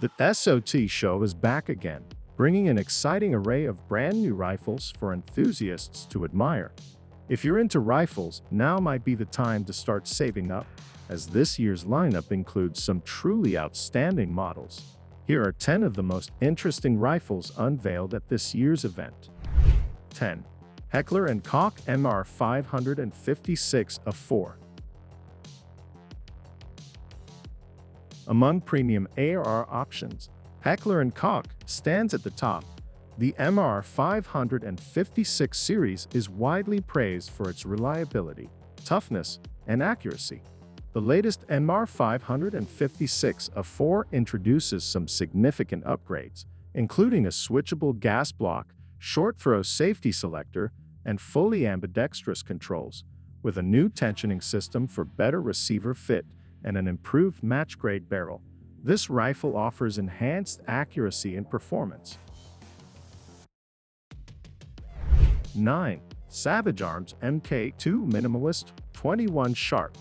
The SOT show is back again, bringing an exciting array of brand new rifles for enthusiasts to admire. If you're into rifles, now might be the time to start saving up, as this year's lineup includes some truly outstanding models. Here are 10 of the most interesting rifles unveiled at this year's event. 10. Heckler & Koch MR556A4. Among premium AR options, Heckler & Koch stands at the top. The MR556 series is widely praised for its reliability, toughness, and accuracy. The latest MR556A4 introduces some significant upgrades, including a switchable gas block, short-throw safety selector, and fully ambidextrous controls, with a new tensioning system for better receiver fit and an improved match-grade barrel. This rifle offers enhanced accuracy and performance. 9. Savage Arms Mk2 Minimalist 21 Sharp.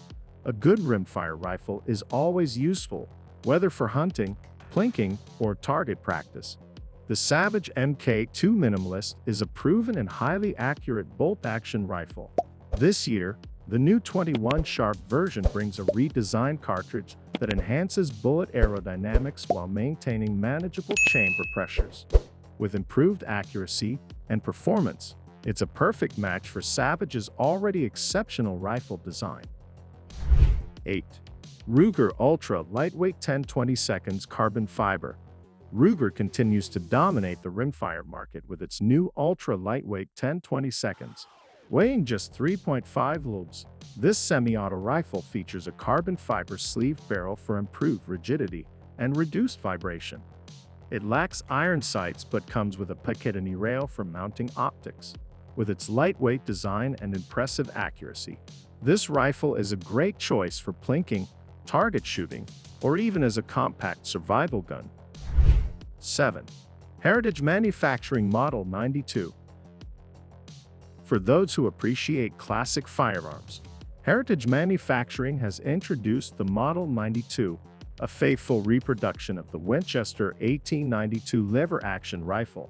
A good rimfire rifle is always useful, whether for hunting, plinking, or target practice. The Savage Mk2 Minimalist is a proven and highly accurate bolt-action rifle. This year, the new 21 Sharp version brings a redesigned cartridge that enhances bullet aerodynamics while maintaining manageable chamber pressures. With improved accuracy and performance, it's a perfect match for Savage's already exceptional rifle design. 8. Ruger Ultra Lightweight 10/22 Carbon Fiber. Ruger continues to dominate the rimfire market with its new ultra-lightweight 10/22. Weighing just 3.5 lbs, this semi-auto rifle features a carbon fiber sleeve barrel for improved rigidity and reduced vibration. It lacks iron sights but comes with a Picatinny rail for mounting optics. With its lightweight design and impressive accuracy, this rifle is a great choice for plinking, target shooting, or even as a compact survival gun. 7. Heritage Manufacturing Model 92. For those who appreciate classic firearms, Heritage Manufacturing has introduced the Model 92, a faithful reproduction of the Winchester 1892 lever-action rifle.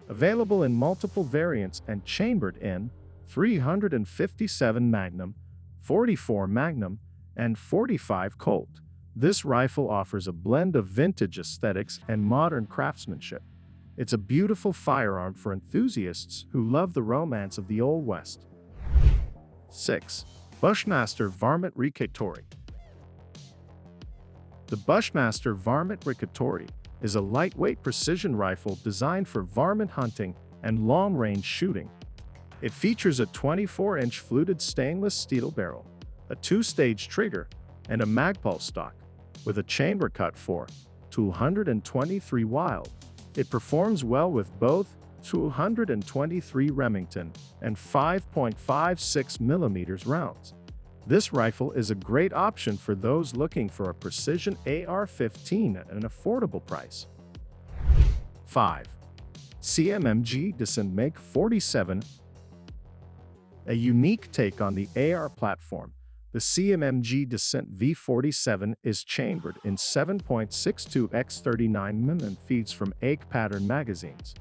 Available in multiple variants and chambered in 357 Magnum, 44 Magnum, and 45 Colt. This rifle offers a blend of vintage aesthetics and modern craftsmanship. It's a beautiful firearm for enthusiasts who love the romance of the Old West. 6. Bushmaster Varmint Ricatori. The Bushmaster Varmint Ricatori is a lightweight precision rifle designed for varmint hunting and long-range shooting. It features a 24-inch fluted stainless steel barrel, a 2-stage trigger, and a magpul stock, with a chamber cut for 223 Wild. It performs well with both 223 Remington and 5.56 mm rounds. This rifle is a great option for those looking for a precision AR-15 at an affordable price. 5. CMMG Dissent MiG-47. A unique take on the AR platform, the CMMG Dissent V-47 is chambered in 7.62 x 39 mm and feeds from AIC pattern magazines.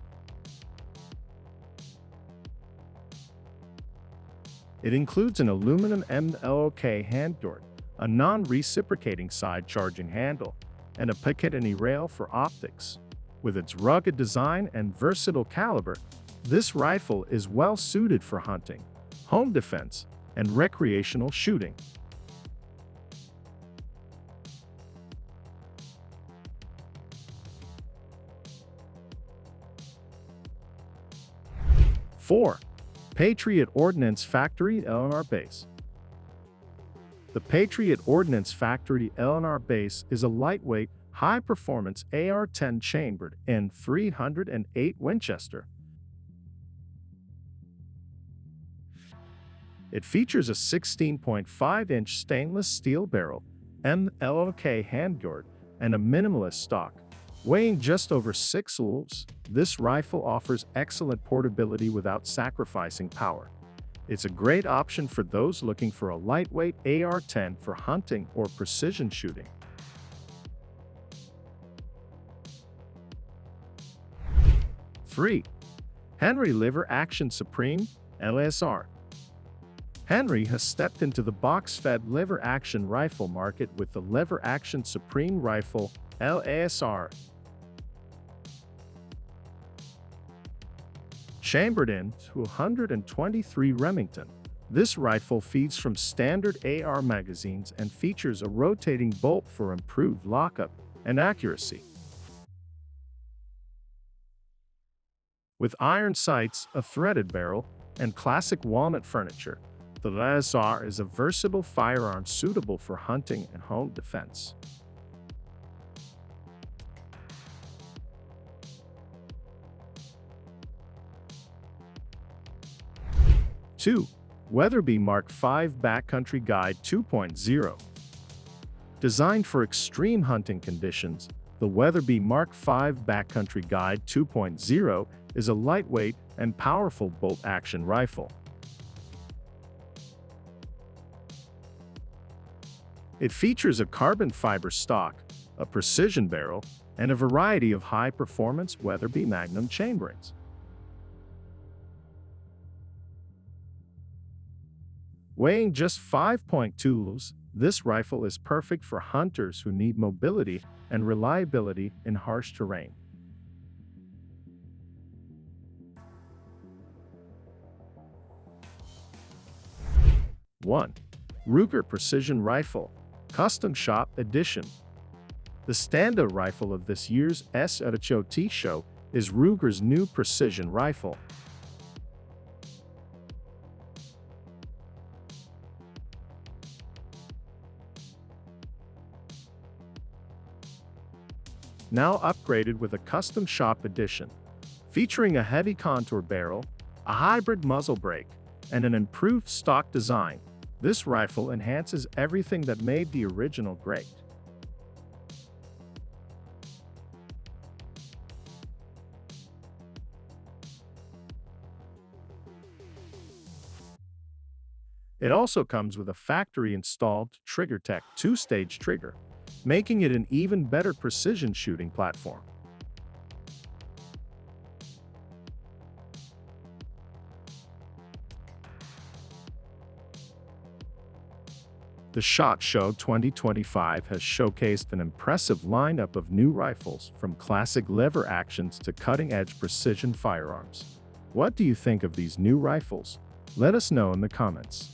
It includes an aluminum MLOK handguard, a non-reciprocating side-charging handle, and a Picatinny rail for optics. With its rugged design and versatile caliber, this rifle is well suited for hunting, home defense, and recreational shooting. Four. Patriot Ordnance Factory LNR Base. The Patriot Ordnance Factory LNR Base is a lightweight, high-performance AR-10 chambered in 308 Winchester. It features a 16.5-inch stainless steel barrel, MLOK handguard, and a minimalist stock. Weighing just over 6 ounces, this rifle offers excellent portability without sacrificing power. It's a great option for those looking for a lightweight AR-10 for hunting or precision shooting. 3. Henry Lever Action Supreme LSR. Henry has stepped into the box-fed lever-action rifle market with the lever-action Supreme Rifle LSR. Chambered in 223 Remington, this rifle feeds from standard AR magazines and features a rotating bolt for improved lockup and accuracy. With iron sights, a threaded barrel, and classic walnut furniture, the LSR is a versatile firearm suitable for hunting and home defense. Two, Weatherby Mark V Backcountry Guide 2.0. Designed for extreme hunting conditions, the Weatherby Mark V Backcountry Guide 2.0 is a lightweight and powerful bolt-action rifle. It features a carbon fiber stock, a precision barrel, and a variety of high-performance Weatherby Magnum chamberings. Weighing just 5.2 kilos, this rifle is perfect for hunters who need mobility and reliability in harsh terrain. 1. Ruger Precision Rifle Custom Shop Edition. The standout rifle of this year's SHOT show is Ruger's new precision rifle. Now upgraded with a custom shop edition, featuring a heavy contour barrel, a hybrid muzzle brake, and an improved stock design. This rifle enhances everything that made the original great. It also comes with a factory-installed TriggerTech 2-stage trigger, making it an even better precision shooting platform. The SHOT Show 2025 has showcased an impressive lineup of new rifles, from classic lever actions to cutting-edge precision firearms. What do you think of these new rifles? Let us know in the comments.